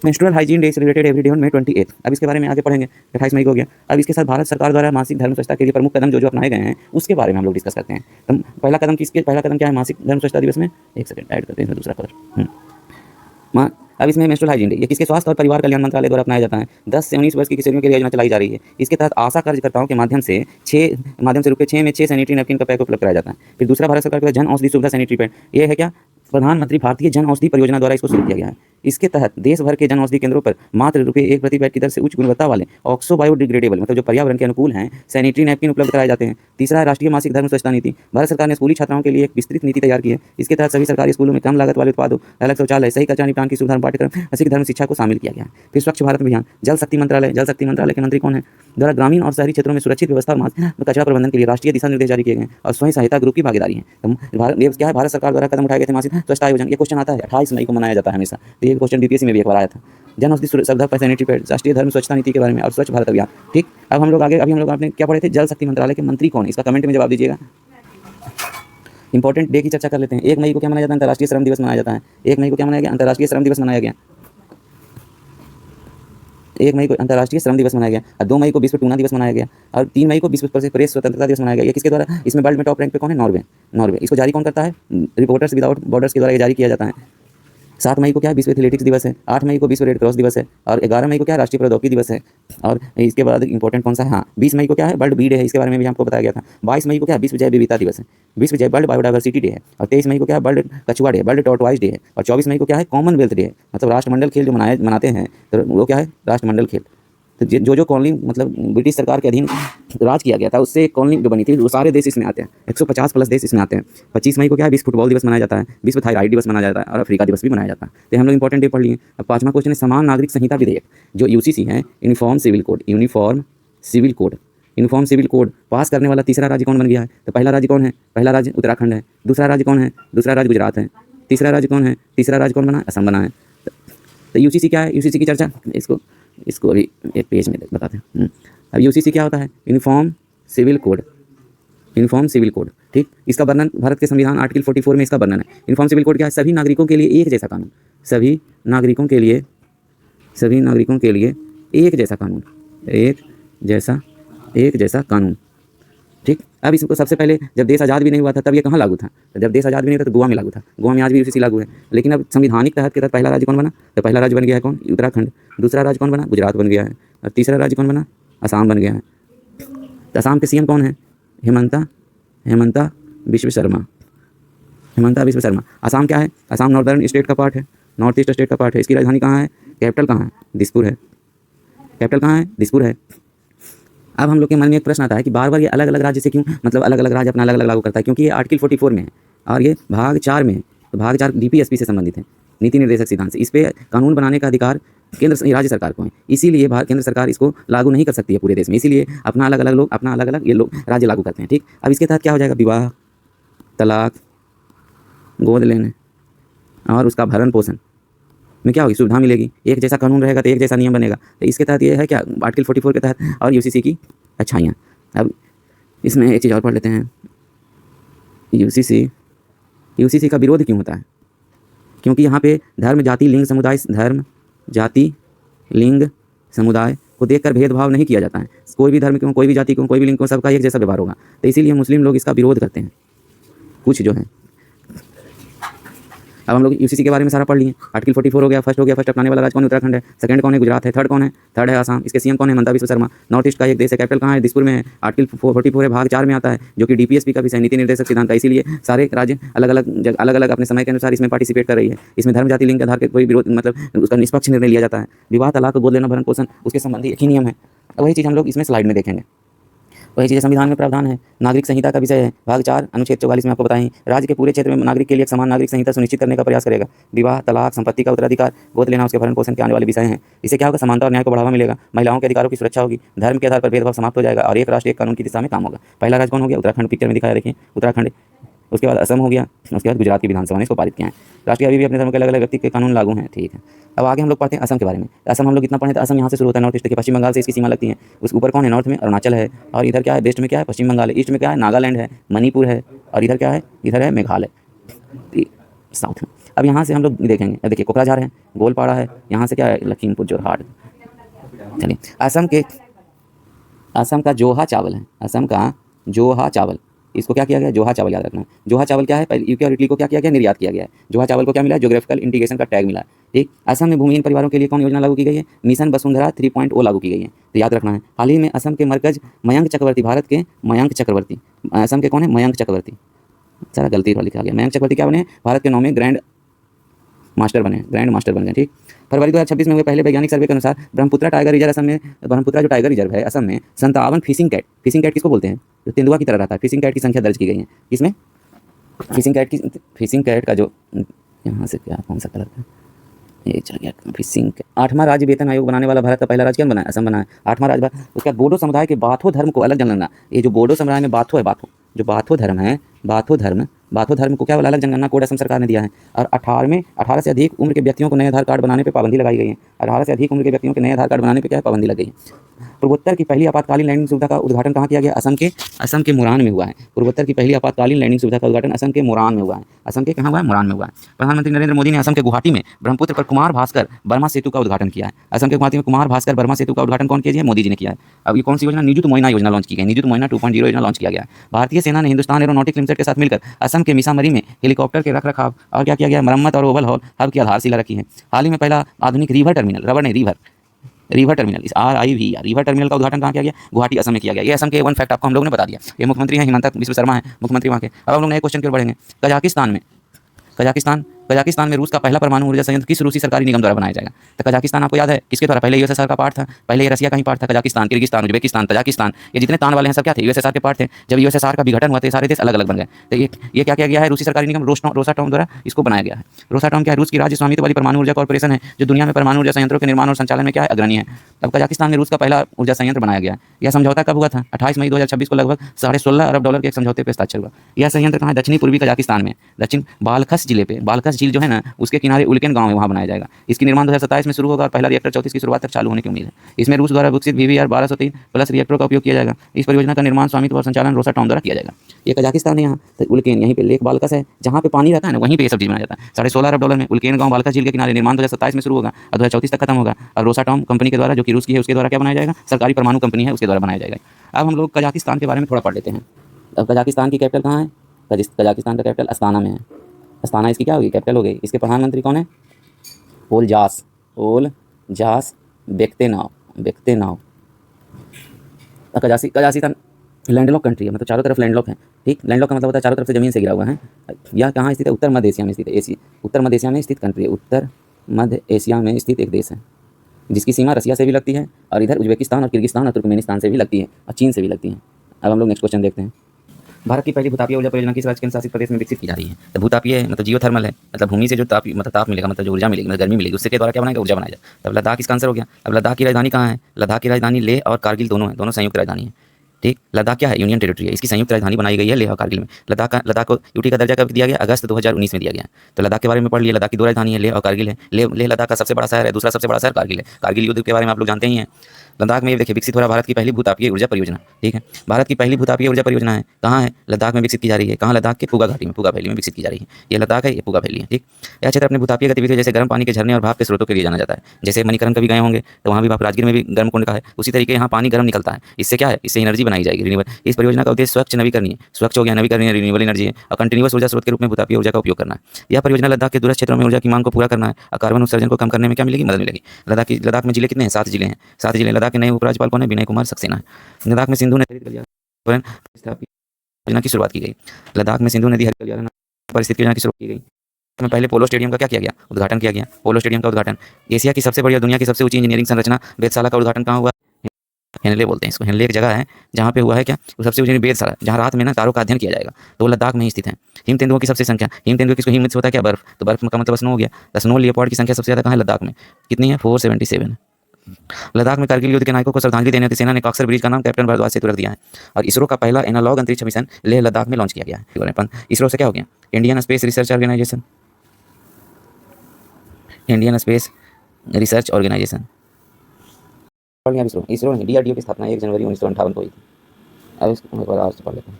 Menstrual hygiene day related every day on May 28। अब इसके बारे में आगे पढ़ेंगे। 28 मई को हो गया। अब इसके साथ भारत सरकार द्वारा मासिक धर्म स्वच्छता के लिए प्रमुख कदम जो अपनाए गए हैं उसके बारे में हम लोग डिस्कस करते हैं। तो पहला कदम क्या है मासिक धर्म स्वच्छता दिवस में, एक सेकंड ऐड करते हैं इसमें दूसरा कलर। अब इसमें मेंस्ट्रुअल हाइजीन डे ये किसके स्वास्थ्य और परिवार कल्याण मंत्रालय द्वारा अपनाया जाता है। 10 से 19 वर्ष की किशोरियों के लिए योजना चलाई जा रही है। इसके तहत आशा कार्यकर्ताओं के माध्यम से ₹6 में 6 सैनिटरी नैपकिन का पैक उपलब्ध कराया जाता है। फिर दूसरा भारत सरकार का जन औषधि सुविधा सैनिटरी पैड, ये है क्या, प्रधानमंत्री भारतीय जन औषधि परियोजना द्वारा इसको शुरू किया गया है। इसके तहत देश भर के जन औषधि केंद्रों पर मात्र ₹1 प्रति पैड की दर से उच्च गुणवत्ता वाले ऑक्सो बायोडिग्रेडेबल मतलब जो पर्यावरण के अनुकूल हैं सैनिटरी नैपकिन उपलब्ध कराए जाते हैं। तीसरा है राष्ट्रीय मासिक धर्म स्वच्छता नीति। भारत सरकार ने स्कूली छात्राओं के लिए एक विस्तृत नीति तैयार की है। इसके तहत सभी सरकारी स्कूलों में कम लागत वाले उत्पादों, अलग शौचालय, सही कचरा निपटान की सुविधा पाठ्यक्रम, सिख धर्म शिक्षा को शामिल किया गया है। फिर स्वच्छ भारत अभियान। जल शक्ति मंत्रालय के मंत्री कौन है, द्वारा ग्रामीण और शहरी क्षेत्रों में सुरक्षित व्यवस्था और कचरा प्रबंधन के लिए राष्ट्रीय दिशा निर्देश जारी किए गए और स्वयं सहायता ग्रुप की भागीदारी है। ये क्या है, भारत सरकार द्वारा कदम उठाए गए थे मासिक स्वच्छता आयोजन। ये क्वेश्चन आता है 28 मई को मनाया जाता है हमेशा। तो ये क्वेश्चन DPSC में भी एक बार आया था। जन औषधि सुविधा पर सैनिटरी पैड, राष्ट्रीय धर्म स्वच्छता नीति के बारे में और स्वच्छ भारत अभियान। ठीक, अब हम लोग आगे, अभी हम लोग आपने क्या पढ़े थे, जल शक्ति मंत्रालय के मंत्री कौन है, इसका कमेंट में जवाब दीजिएगा। इंपॉर्टेंट डे की चर्चा कर लेते हैं। 1 मई को क्या मनाया जाता है, अंतर्राष्ट्रीय श्रम दिवस मनाया जाता है। 1 मई को क्या मनाया गया, अंतर्राष्ट्रीय श्रम दिवस मनाया गया। 1 मई को अंतर्राष्ट्रीय श्रम दिवस मनाया गया और 2 मई को विश्व टूना दिवस मनाया गया और 3 मई को विश्व प्रेस स्वतंत्रता दिवस मनाया गया। ये किसके द्वारा, इसमें वर्ल्ड में टॉप रैंक पे कौन है, नॉर्वे। इसको जारी कौन करता है, रिपोर्टर्स विदाउट बॉर्डर्स के द्वारा ये जारी किया जाता है। 7 मई को क्या है, विश्व एथलेटिक्स दिवस है। 8 मई को विश्व रेड क्रॉस दिवस है और 11 मई को क्या है, राष्ट्रीय प्रौद्योगिकी दिवस है। और इसके बाद इंपॉर्टेंट कौन सा है, हाँ 20 मई को क्या है, वर्ल्ड बी डे है। इसके बारे में भी आपको बताया गया था। 22 मई को क्या है, विश्व जैव विविधता दिवस है। 20 जैव वर्ल्ड बायोडाइवर्सिटी डे है और 23 मई को क्या है, वर्ल्ड कछुआ डे, वर्ल्ड टॉर्टवाइज डे है और 24 मई को क्या है, कॉमनवेल्थ डे है। मतलब राष्ट्रमंडल खेल जो मनाते हैं तो वो क्या है, राष्ट्रमंडल खेल। तो जो कॉलोनी मतलब ब्रिटिश सरकार के अधीन राज किया गया था उससे एक कॉलोनी जो बनी थी वो सारे देश इसमें आते हैं। 150 प्लस देश इसमें आते हैं। 25 मई को क्या है, विश्व फुटबॉल दिवस मनाया जाता है। विश्व थायराइड दिवस मनाया जाता है और अफ्रीका दिवस भी मनाया जाता है। तो हम लोग इंपॉर्टेंट डे पढ़ लिए। अब 5वां क्वेश्चन है समान नागरिक संहिता विधेयक जो UCC है, यूनिफॉर्म सिविल कोड पास करने वाला तीसरा राज्य कौन बन गया है। तो पहला राज्य कौन है, पहला राज्य उत्तराखंड है। दूसरा राज्य कौन है, दूसरा राज्य गुजरात है। तीसरा राज्य कौन है, तीसरा राज्य कौन बना, असम बना है। तो UCC क्या है, UCC की चर्चा इसको अभी एक पेज में बताते हैं। अब UCC क्या होता है, यूनिफॉर्म सिविल कोड। ठीक, इसका वर्णन भारत के संविधान आर्टिकल 44 में इसका वर्णन है। यूनिफॉर्म सिविल कोड क्या है, सभी नागरिकों के लिए एक जैसा कानून, सभी नागरिकों के लिए एक जैसा कानून। ठीक, अब इसको सबसे पहले जब देश आज़ाद भी नहीं हुआ था तब ये कहाँ लागू था, तो जब देश आज़ाद भी नहीं था तो गोवा में लागू था। गोवा में आज भी UCC लागू है। लेकिन अब संविधानिक तहत के तहत पहला राज्य कौन बना, तो पहला राज्य बन गया है कौन, उत्तराखंड। दूसरा राज्य कौन बना, गुजरात बन गया है और तीसरा राज्य कौन बना, असम बन गया है। तो असम के CM कौन है, हेमंता विश्व शर्मा। असम क्या है, असम नॉर्थ ईस्ट स्टेट का पार्ट है। इसकी राजधानी कहाँ है, कैपिटल कहाँ है, दिसपुर है। अब हम लोग के मन में एक प्रश्न आता है कि बार बार ये अलग अलग राज्य से क्यों, मतलब अलग अलग राज्य अपना अलग अलग लागू करता है, क्योंकि ये आर्टिकल 44 में है और ये भाग 4 में है। तो भाग 4 DPSP से संबंधित है, नीति निर्देशक सिद्धांत से। इस पर कानून बनाने का अधिकार राज्य सरकार को है। इसीलिए केंद्र सरकार इसको लागू नहीं कर सकती है पूरे देश में। इसीलिए अपना अलग अलग ये लोग राज्य लागू करते हैं। ठीक, अब इसके तहत क्या हो जाएगा, विवाह, तलाक, गोद लेने और उसका भरण पोषण में क्या होगी, सुविधा मिलेगी। एक जैसा कानून रहेगा तो एक जैसा नियम बनेगा। तो इसके तहत ये है क्या, आर्टिकल 44 के तहत और UCC की अच्छाइयाँ। अब इसमें एक चीज़ और पढ़ लेते हैं। UCC का विरोध क्यों होता है, क्योंकि यहाँ पे धर्म, जाति, लिंग, समुदाय को देखकर भेदभाव नहीं किया जाता है। कोई भी धर्म क्यों, कोई भी जाति क्यों, कोई भी लिंग क्यों, सबका एक जैसा व्यवहार होगा। तो इसीलिए मुस्लिम लोग इसका विरोध करते हैं कुछ जो है। अब हम लोग यूसीसी के बारे में सारा पढ़ लिए। आर्टिकल 44 हो गया, फर्स्ट अपनाने वाला राज्य कौन है? उत्तराखंड है। सेकंड कौन है? गुजरात है। थर्ड कौन है? थर्ड है आसाम। इसके सीएम कौन है? हिमंता बिस्वा शर्मा। नॉर्थ ईस्ट का एक देश है, कैपिटल कहाँ है? दिसपुर में है। आर्टिकल 44 है, भाग 4 में आता है, जो कि डीपीएसपी का विषय नीति निर्देशक सिद्धांत है। इसीलिए सारे राज्य अलग अलग अपने समय के अनुसार इसमें पार्टिसिपेट कर रही है। इसमें धर्म, जाति, लिंग के आधार के कोई विरोध मतलब उसका निष्पक्ष निर्णय लिया जाता है। विवाह, तलाक, गोद लेना, भरण पोषण, उसके संबंधी एक ही नियम है। वही चीज़ हम लोग इसमें स्लाइड में देखेंगे। वही चीज़ संविधान में प्रावधान है। नागरिक संहिता का विषय है, भाग 4 अनुच्छेद 44 में आपको बताएं। राज्य के पूरे क्षेत्र में नागरिक के लिए एक समान नागरिक संहिता सुनिश्चित करने का प्रयास करेगा। विवाह, तलाक, संपत्ति का उत्तराधिकार, गोद लेना, उसके भरण पोषण के आने वाले विषय हैं। इससे क्या होगा? समानता और न्याय को बढ़ावा मिलेगा। महिलाओं के अधिकारों की सुरक्षा होगी। धर्म के आधार पर भेदभाव समाप्त हो जाएगा और एक राष्ट्र एक कानून की दिशा में काम होगा। पहला राज्य कौन हो गया? उत्तराखंड। पिक्चर में दिखाया, देखिए उत्तराखंड। उसके बाद असम हो गया। उसके बाद गुजरात की विधानसभा ने इसको पारित किया है। राष्ट्र के अभी भी अपने धर्म के अलग अलग व्यक्ति के कानून लागू हैं। ठीक है, अब आगे हम लोग पढ़ते हैं असम के बारे में। असम हम लोग इतना पढ़े तो असम यहाँ से शुरू होता है, नॉर्थ ईस्ट के। पश्चिम बंगाल से इसकी सीमा लगती है। उस ऊपर कौन है? नॉर्थ में अरुणाचल है, और इधर क्या है? वेस्ट में क्या है? पश्चिम बंगाल है। ईस्ट में क्या है? नागालैंड है, मणिपुर है, और इधर क्या है? इधर है मेघालय, साउथ में। अब यहाँ से हम लोग देखेंगे, अब देखिए कोकराझार है, गोलपाड़ा है, यहाँ से क्या है? लखीमपुर जोरहाट। चलिए, असम का जोहा चावल है। असम का जोहा चावल, इसको क्या किया गया? जोहा चावल याद रखना है। जोहा चावल क्या है? पहले यूके और इटली को क्या किया गया? निर्यात किया गया है। जोहा चावल को क्या मिला? ज्योग्राफिकल इंटीग्रेशन का टैग मिला है। ठीक, असम में भूमिहीन परिवारों के लिए कौन योजना लागू की गई है? मिशन वसुंधरा 3.0 लागू की गई है, तो याद रखना है। हाल ही में असम के मरकज मयंक चक्रवर्ती, भारत के मयंक चक्रवर्ती, असम के कौन है? मयंक चक्रवर्ती। सारा गलती लिखा गया। मयंक चक्रवर्ती क्या बने? भारत के 9वें ग्रैंड मास्टर बन गए। ठीक, फरवरी 2026 में हुए पहले वैज्ञानिक सर्वे के अनुसार ब्रह्मपुत्रा टाइगर रिजर्व असम में, ब्रह्मपुत्रा जो टाइगर रिजर्व है असम में 57 फिशिंग कैट किसको बोलते हैं? जो तेंदुआ की तरह रहता है, फिशिंग कैट की संख्या दर्ज की गई है। किसमें? फिशिंग कैट का जो यहाँ से क्या कौन सा कलर है ये चल गया, फिशिंग। 8वां राज्य वेतन आयोग बनाने वाला भारत का पहला राज्य कौन बना है? असम बना है। 8वां राज्य। उसका बोडो समुदाय के बाथो धर्म को अलग जनगणना। ये जो बोडो समुदाय में बाथो है, जो बाथो धर्म है, बाथो धर्म को क्या वाला अलग जनगणना कोड असम सरकार ने दिया है। और 18 से अधिक उम्र के व्यक्तियों को नए आधार कार्ड बनाने पर पाबंदी लगाई गई है। 18 से अधिक उम्र के व्यक्तियों के नए आधार कार्ड बनाने पर क्या पाबंदी लगी है। पूर्वोत्तर की पहली आपातकालीन लैंडिंग सुविधा का उद्घाटन कहाँ किया गया? असम के मोरान में हुआ है। पूर्वोत्तर की पहली आपातकालीन लैंडिंग सुविधा का उद्घाटन असम के मोरान में हुआ है। असम के कहाँ हुआ है? मोरान में हुआ है। प्रधानमंत्री नरेंद्र मोदी ने असम के गुवाहाटी में ब्रह्मपुत्र पर कुमार भास्कर बर्मा सेतु का उद्घाटन किया है। असम के गुवाहाटी में कुमार भास्कर बर्मा सेतु का उद्घाटन कौन किया है? मोदी जी ने किया है। अब ये कौन सी योजना? निजुत मोइना योजना लॉन्च की गई। निजुत मोइना 2.0 योजना लॉन्च किया गया है। भारतीय सेना ने हिंदुस्तान एरोनॉटिक्स लिमिटेड के साथ मिलकर असम के मिसामरी में हेलीकॉप्टर के रखरखाव और क्या किया गया? मरम्मत और ओवरहॉल हब की आधारशिला रखी है। हाल ही में पहला आधुनिक रिवर टर्मिनल इस RIV रिवर टर्मिनल का उद्घाटन कहाँ किया गया? गुवाहाटी असम में किया गया। ये असम के 1 फैक्ट आपको हम लोगों ने बता दिया। ये मुख्यमंत्री हैं हिमंता बिस्वा शर्मा है, मुख्यमंत्री वहाँ के। अब हम लोग नए क्वेश्चन की ओर बढ़ेंगे। कजाकिस्तान में रूस का पहला परमाणु ऊर्जा संयंत्र किस रूसी सरकारी निगम द्वारा बनाया जाएगा? तो कजाकिस्तान आपको याद है किसके द्वारा? पहले यूएसएसआर का पार्ट था, पहले ये रसिया का ही पार्ट था। कजाकिस्तान, किर्गिस्तान, उज्बेकिस्तान, तजाकिस्तान, ये जितने तान वाले हैं सब क्या थे? यूएसएसआर के पार्ट थे। जब यूएसएसआर का विघटन हुआ तो सारे देश अलग अलग बन गए। तो ये क्या किया गया है? रूसी सरकारी निगम रोसाटॉम द्वारा इसको बनाया गया है। रोसाटॉम क्या है? रूस की राज्य स्वामित्व वाली परमाणु ऊर्जा कॉर्पोरेशन है, जो दुनिया में परमाणु ऊर्जा संयंत्रों के निर्माण और संचालन में क्या है? अग्रणी है। अब कजाकिस्तान में रूस का पहला ऊर्जा संयंत्र बनाया गया है। यह समझौता कब हुआ था? 28 मई 2026 को लगभग $16.5 अरब के एक समझौते पर हस्ताक्षर हुआ। यह संयंत्र कहाँ है? दक्षिणी पूर्वी कजाकिस्तान में, दक्षिण बालखस जिले पे। बालखस झील जो है ना, उसके किनारे उल्केन गांव है, वहाँ बनाया जाएगा। इसकी निर्माण 2027 में शुरू होगा और पहला रिएक्टर 34 की शुरुआत तक चालू होने की उम्मीद है। इसमें रूस द्वारा विकसित VVR 1203 प्लस रिएक्टरों का उपयोग किया जाएगा। इस परियोजना का निर्माण, स्वामित्व और संचालन रोसाटॉम द्वारा किया जाएगा। ये कजाकिस्तान है। यहाँ तो उल्केन, यहीं पे लेक बालकस है, जहाँ पे पानी रहता है ना, वहीं पे ये सब चीज बनाया जाता है। $16.5 अरब में उल्केन गांव बालकस झील के किनारे निर्माण 2027 में शुरू होगा और 2034 तक खत्म होगा। और रोसाटॉम कंपनी के द्वारा, जो कि रूस की है, उसके द्वारा क्या बनाया जाएगा? सरकारी परमाणु कंपनी है, उसके द्वारा बनाया जाएगा। अब हम लोग कजाकिस्तान के बारे में थोड़ा पढ़ लेते हैं। अब कजाकिस्तान की कैपिटल कहाँ है? कजाकिस्तान का कैपिटल अस्ताना में है। अस्ताना इसकी क्या होगी? कैपिटल हो गई। इसके प्रधानमंत्री कौन है? ओलजास बेक्तेनाव। कजाकिस्तान लैंडलॉक कंट्री है, मतलब चारों तरफ लैंडलॉक है। ठीक, लैंडलॉक का मतलब होता है चारों तरफ से ज़मीन से घिरा हुआ है। यह कहाँ स्थित है? उत्तर मध्य एशिया में स्थित है। उत्तर मध्य एशिया में स्थित कंट्री है। उत्तर मध्य एशिया में स्थित एक देश है, जिसकी सीमा रसिया से भी लगती है और इधर उज्बेकिस्तान और किर्गिस्तान और तुर्कमेनिस्तान से भी लगती है और चीन से भी लगती है। अब हम लोग नेक्स्ट क्वेश्चन देखते हैं। भारत की पहली भूतापीय ऊर्जा परियोजना किस राज्य केंद्र शासित प्रदेश में विकसित की जा रही है? तो भूतापीय मतलब जियोथर्मल है, मतलब भूमि से जो ताप मिलेगा, मतलब जो ऊर्जा मिलेगी, मतलब गर्मी मिलेगी, उसके द्वारा क्या बनाएगा? ऊर्जा बनाया जाए। तब लद्दाख इसका आंसर हो गया। अब लद्दाख की राजधानी कहाँ है? लद्दाख की राजधानी लेह और कारगिल दोनों है, दोनों संयुक्त राजधानी है। ठीक, लद्दाख क्या है? यूनियन टेरिटरी है, इसकी संयुक्त राजधानी बनाई गई है लेह और कारगिल में। लद्दाख को यूटी का दर्जा कब दिया गया? अगस्त 2019 में दिया गया। तो लद्दाख के बारे में पढ़ लिया। लद्दाख की 2 राजधानी है, लेह और कारगिल है। लेह लद्दाख का सबसे बड़ा शहर है, दूसरा सबसे बड़ा शहर कारगिल है। कारगिल युद्ध के बारे में आप लोग जानते ही हैं। लद्दाख में ये देखिए विकसित हो रहा भारत की पहली भूतापीय ऊर्जा परियोजना। ठीक है, भारत की पहली भूतापीय ऊर्जा परियोजना है। कहाँ है? लद्दाख में विकसित की जा रही है। कहाँ? लद्दाख के फुगा घाटी में, फुगा वैली में विकसित की जा रही है। ये लद्दाख है, ये फुगा वैली है। ठीक, यह क्षेत्र अपने भूतापीय गतिविधियों जैसे गर्म पानी के झरने और भाप के स्रोतों के लिए जाना जाता है। जैसे मणिकरण कभी गए होंगे तो वहाँ भी आप राजगीर में भी गर्म कुंड का है, उसी तरीके यहाँ पानी गर्म निकलता है। इससे क्या है? इससे एनर्जी बनाई जाएगी रिन्यूएबल। इस परियोजना का उद्देश्य स्वच्छ नवीकरणीय, स्वच्छ हो गया नवीकरणीय रिन्यूएबल एनर्जी है और कंटिन्यूअस ऊर्जा स्रोत के रूप में भूतापीय ऊर्जा का उपयोग करना है। यह परियोजना लद्दाख के दूरस्थ क्षेत्रों में ऊर्जा की मांग को पूरा करना है और कार्बन उत्सर्जन को कम करने में क्या मिलेगी? मदद मिलेगी। लद्दाख में जिले कितने हैं? 7 जिले हैं। 7 जिले। लद्दाख के नए उपराज्यपाल कौन है? विनय कुमार सक्सेना है। लद्दाख में सिंधु नदी योजना की शुरुआत की गई। लद्दाख में सिंधु नदी हरित कल्याण परिस्थिति योजना की शुरुआत की गई। में पहले पोलो स्टेडियम का क्या किया गया? उद्घाटन किया गया। पोलो स्टेडियम का उद्घाटन। एशिया की सबसे बड़ी और दुनिया की सबसे ऊंची इंजीनियरिंग संरचना वेधशाला का उद्घाटन कहाँ हुआ? हेनले बोलते हैं इसको। हेनले एक जगह है जहाँ पे हुआ है क्या? वो सबसे ऊंची वेधशाला, जहाँ रात में ना तारों का अध्ययन किया जाएगा, तो वो लद्दाख में ही स्थित है। हिम तेंदुओं की सबसे संख्या, हिम तेंदुओं किसको? हिम से होता है क्या? बर्फ। तो बर्फ का मतलब स्नो हो गया। तो स्नो लियोपार्ड की संख्या सबसे ज्यादा कहाँ है? लद्दाख में। कितनी है? 477। लद्दाख में कारगिल युद्ध के नायकों को श्रद्धांजलि देने सेना ने काक्सर ब्रिज का नाम कैप्टन भारद्वाज सेतु रख दिया है। और इसरो का पहला एनालॉग अंतरिक्ष मिशन लेह लद्दाख में लॉन्च किया गया है। इसरो से क्या हो गया? Indian space research organisation. Indian space research organisation. ISRO, ISRO ने डीआरडीओ की स्थापना 1 जनवरी 1958 को हुई थी। अब इसको आज से पढ़ लेते हैं।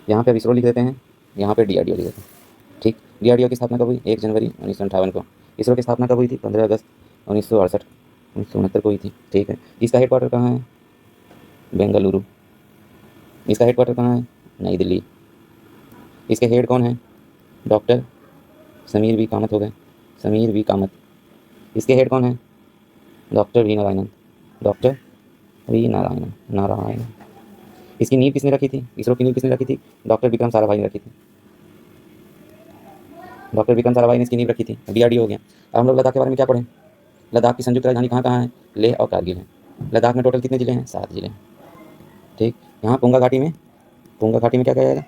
यहाँ पे अब इसरो लिख देते हैं, यहाँ पे डीआरडीओ लिख देते हैं। ठीक, डीआरडीओ की स्थापना कब हुई? 1 जनवरी 1958 को। इसरो की स्थापना कब हुई थी? 15 अगस्त 1968 1969 को हुई थी। ठीक है, इसका हेडक्वार्टर कहाँ है? बेंगलुरु। इसका हेडक्वार्टर कहाँ है? नई दिल्ली। इसके हेड कौन है? डॉक्टर समीर वी कामत हो गए, समीर वी कामत। इसके हेड कौन है? Doctor V Narayanan, doctor V Narayanan. इसकी नींव किसने रखी थी? इसरो की नींव किसने रखी थी? डॉक्टर विक्रम साराभाई ने रखी थी। डॉक्टर विक्रम साराभाई ने इसकी नींव रखी थी। डीआरडीओ हो गया। अब हम लोग लद्दाख के बारे में क्या पढ़ें? लद्दाख की संयुक्त राजधानी कहाँ कहाँ है? लेह और कारगिल है। लद्दाख में टोटल कितने जिले हैं? 7 जिले। ठीक, यहाँ पुंगा घाटी में क्या किया जाएगा?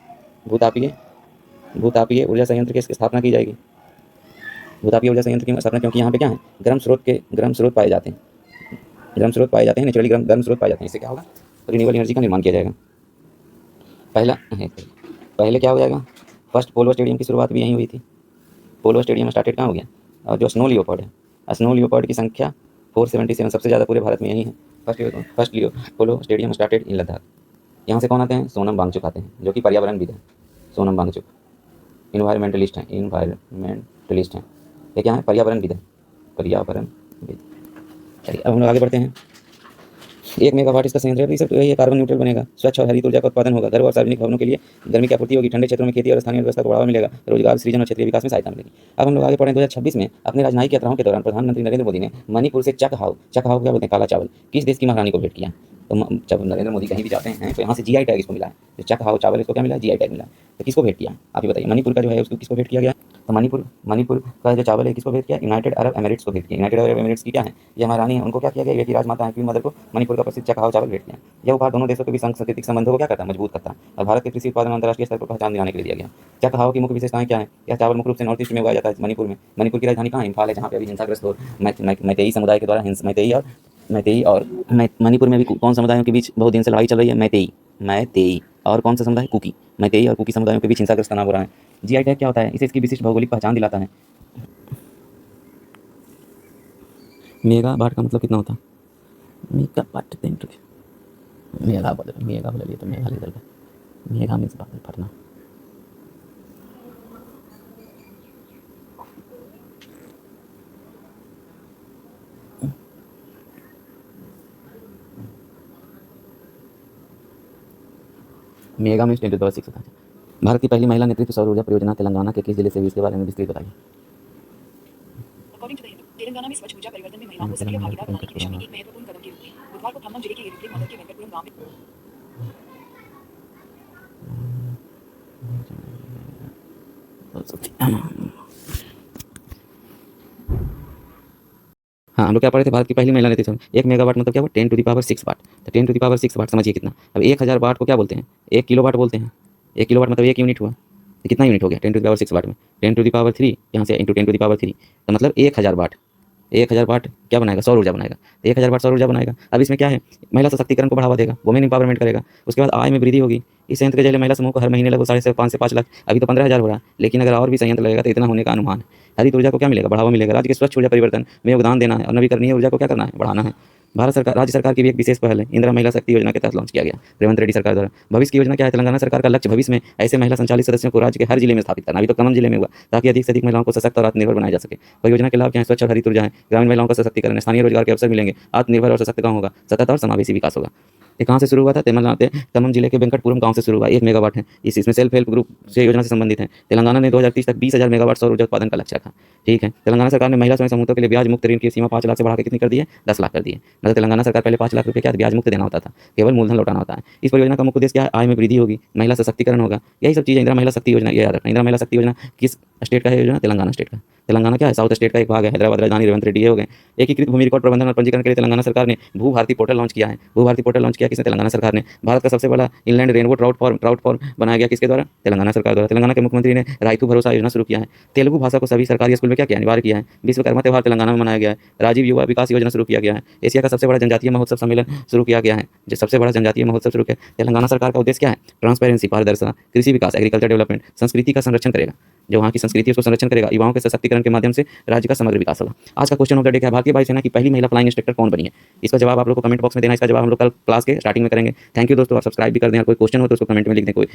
भूतापीय ऊर्जा संयंत्र की स्थापना की जाएगी। भूतापीय ऊर्जा संयंत्र की स्थापना, क्योंकि यहाँ पे क्या है? गर्म स्रोत पाए जाते हैं, नेचुरली गर्म स्रोत पाए जाते हैं। इससे क्या होगा? रिन्यूएबल एनर्जी का निर्माण किया जाएगा। पहले क्या हो जाएगा? फर्स्ट पोलो स्टेडियम की शुरुआत भी यहीं हुई थी। पोलो स्टेडियम स्टार्टेड कहाँ हो गया? और जो स्नो लियोपार्ड है, स्नो लियोपार्ड की संख्या 477 सबसे ज़्यादा पूरे भारत में यही है। First polo stadium started in Ladakh. यहाँ से कौन आते हैं? सोनम वांगचुक आते हैं, जो कि पर्यावरणविद है। सोनम वांगचुक इन्वायरमेंटलिस्ट हैं। ये क्या है? पर्यावरणविद है, पर्यावरणविद। चलिए अब हम लोग आगे बढ़ते हैं। 1 मेगावाट इसका संयंत्र है, सब ये कार्बन न्यूट्रल बनेगा, स्वच्छ और हरित ऊर्जा का उत्पादन होगा, घर और सार्वजनिक भवनों के लिए गर्मी की आपूर्ति होगी, ठंडे क्षेत्रों में खेती और स्थानीय व्यवस्था को बढ़ावा मिलेगा, रोजगार सृजन और क्षेत्रीय विकास में सहायता मिलेगी। अब हम लोग आगे पढ़ें। 2026 में अपने राजनयिक यात्राओं के दौरान प्रधानमंत्री नरेंद्र मोदी ने मणिपुर से चक हाउ क्या बोलते हैं? काला चावल, किस देश की महारानी को भेंट किया? तो जब नरेंद्र मोदी कहीं भी जाते हैं तो यहाँ से जीआई टैग इसको मिला है। जो चक हाउ चावल इसको क्या मिला है? जीआई टैग मिला है। तो किसको भेंट किया? आप ही बताइए। मणिपुर का जो है उसको किसको भेंट किया गया? तो मणिपुर का जो चावल है किसको भेंट किया? यूनाइटेड अरब एमिरेट्स को भेंट किया। यूनाइटेड अरब एमिरेट्स की क्या है? ये महारानी है, उनको क्या किया गया? ये राजमाता है, क्वीन मदर को मणिपुर का प्रसिद्ध चक हाउ चावल भेंट किया। यह उपहार दोनों देशों के बीच सांस्कृतिक संबंधों को क्या करता है? मजबूत करता है और भारत के कृषि उत्पादन अंतर्राष्ट्रीय स्तर पर पहचान दिलाने के लिए दिया गया। चक हाउ की मुख्य विशेषताएं क्या है? यह चावल मुख्य रूप से नॉर्थ ईस्ट में उगाया जाता है, मणिपुर में। मणिपुर की राजधानी कहाँ है? इम्फाल है, जहाँ पे अभी हिंसाग्रस्त हो मैतेई समुदाय के द्वारा मणिपुर में भी कौन समुदायों के बीच बहुत दिन से लड़ाई चल रही है? मैतेई और कौन सा समुदाय? कुकी। मैतेई और कुकी समुदायों के बीच हिंसाग्रस्त तनाव हो रहा है। जीआई टैग क्या होता है? इसे इसकी विशिष्ट भौगोलिक पहचान दिलाता है। मेगावाट का मतलब कितना होता है? मेगावाट मेगा बोले तो मेगा इधर का मेगा मीन्स बादल फटना। मेगा मीन्स 10⁻⁶ होता है। भारत की पहली महिला नेतृत्व सौर ऊर्जा परियोजना तेलंगाना के किस जिले से हुई? इसके बारे में विस्तृत बताइए। तेलंगाना में स्वच्छ ऊर्जा परिवर्तन में महिलाओं को सक्रिय भागीदार बनाने की दिशा में एक महत्वपूर्ण कदम के रूप में बुधवार को खम्मम जिले के इरिक्के मंडल के वेंकटपुरम गांव में हाँ, हम लोग क्या पढ़े थे? भारत की पहली महिला नेतृत्व। 1 मेगावाट मतलब क्या हुआ? 10⁻⁶ वाट। तो 10⁻⁶ वाट समझिए कितना। अब 1000 वाट को क्या बोलते हैं? 1 किलोवाट बोलते हैं। 1 किलोवाट मतलब 1 यूनिट हुआ। तो कितना यूनिट हो गया? 10⁻⁶ वाट में 10⁻³ यहाँ से इंटू 10⁻³ तो मतलब 1000 वाट। 1000 वाट क्या बनाएगा, सौर ऊर्जा बनाएगा। 1000 वाट सौर ऊर्जा बनाएगा। अब इसमें क्या है, महिला सशक्तिकरण को बढ़ावा देगा, वुमेन इंपावरमेंट करेगा। उसके बाद आय में वृद्धि होगी। इस संयंत्र के जरिए महिला समूह को हर महीने लगभग 5.5 से 5 लाख, अभी तो 15,000 हो रहा है, लेकिन अगर और भी संयंत्र लगेगा तो इतना होने का अनुमान है। हरित ऊर्जा को क्या मिलेगा, बढ़ावा मिलेगा। राज्य के स्वच्छ ऊर्जा परिवर्तन में योगदान देना है और नवीकरणीय ऊर्जा को क्या करना है, बढ़ाना है। भारत सरकार, राज्य सरकार की भी एक विशेष पहल है, इंदिरा महिला शक्ति योजना के तहत लॉन्च किया गया रेवंत रेड्डी सरकार द्वारा। भविष्य की योजना क्या है, तेलंगाना सरकार का लक्ष्य भविष्य में ऐसे महिला संचालित सदस्यों को राज्य के हर जिले में स्थापित करना। अभी तो कमम जिले में हुआ, ताकि अधिक से अधिक महिलाओं को सशक्त और आत्मनिर्भर बनाया जा सके। परियोजना के लाभ क्या है, स्वच्छ और हरित ऊर्जा है, ग्रामीण महिलाओं का सशक्तिकरण है, स्थानीय रोजगार के अवसर मिलेंगे, आत्मनिर्भर और सशक्त गाँव होगा, सतत और समावेशी विकास होगा। ये कहाँ से शुरू हुआ था, तमंग जिले के वेंकटपुरम गांव से शुरू हुआ। 1 मेगावाट है, इसमें सेल्फ हेल्प ग्रुप से योजना से संबंधित है। तेलंगाना ने 2030 तक 20,000 मेगावाट सौर ऊर्जा उत्पादन का लक्ष्य रखा। ठीक है, तेलंगाना सरकार ने महिला स्वयं समूहों के लिए ब्याज मुक्त ऋण की सीमा 5 लाख से बढ़ा के कितनी कर दी है, 10 लाख कर दी है। मतलब तेलंगाना सरकार पहले 5 लाख रुपये क्या ब्याज मुक्त देना होता था, केवल मूलधन लौटाना होता है। इस परियोजना का मुख्य उद्देश्य क्या है, आय में वृद्धि होगी, महिला सशक्तिकरण होगा, यही सब चीज़ें। इंदिरा महिला शक्ति योजना, ये याद रखना। इंदिरा महिला शक्ति योजना किस स्टेट का है योजना, तेलंगाना स्टेट का। तेलंगाना क्या है, साउथ स्टेट का एक भाग है। हैदराबाद राजधानी रेवंत रेड्डी हो गए। एकीकृत भूमि रिकॉर्ड प्रबंधन और पंजीकरण के लिए तेलंगाना सरकार ने भू भारती पोर्टल लॉन्च किया है। भू भारती पोर्टल लॉन्च किया किसने, तेलंगाना सरकार ने। भारत का सबसे बड़ा इनलैंड रेनबो ट्राउट फार्म बनाया गया किसके द्वारा, तेलंगाना सरकार द्वारा। तेलंगाना के मुख्यमंत्री ने राइतु भरोसा योजना शुरू किया है। तेलुगु भाषा को सभी सरकारी स्कूल में क्या किया, अनिवार्य किया है। विश्वकर्मा त्यौहार तेलंगाना में मनाया गया है। राजीव युवा विकास योजना शुरू किया गया है। एशिया का सबसे बड़ा जनजातीय महोत्सव सम्मेलन शुरू किया गया है, जो सबसे बड़ा जनजातीय महोत्सव शुरू किया। तेलंगाना सरकार का उद्देश्य क्या है, ट्रांसपेरेंसी, पारदर्शिता, कृषि विकास, एग्रीकल्चर डेवलपमेंट, संस्कृति का संरक्षण करेगा, जो वहाँ की संस्कृति उसको संरक्षण करेगा। युवाओं के सशक्तिकरण के माध्यम से राज्य का समग्र विकास होगा। आज का क्वेश्चन ऑफ द डे क्या है, भारतीय वायुसेना की पहली महिला फ्लाइंग इंस्ट्रक्टर कौन बनी है। इसका जवाब आप लोग को कमेंट बॉक्स में देना। इसका जवाब हम लोग कल क्लास के स्टार्टिंग में करेंगे। थैंक यू दोस्तों, आप सब्सक्राइब भी कर दें और कोई क्वेश्चन हो तो उसको कमेंट में लिख दें कोई।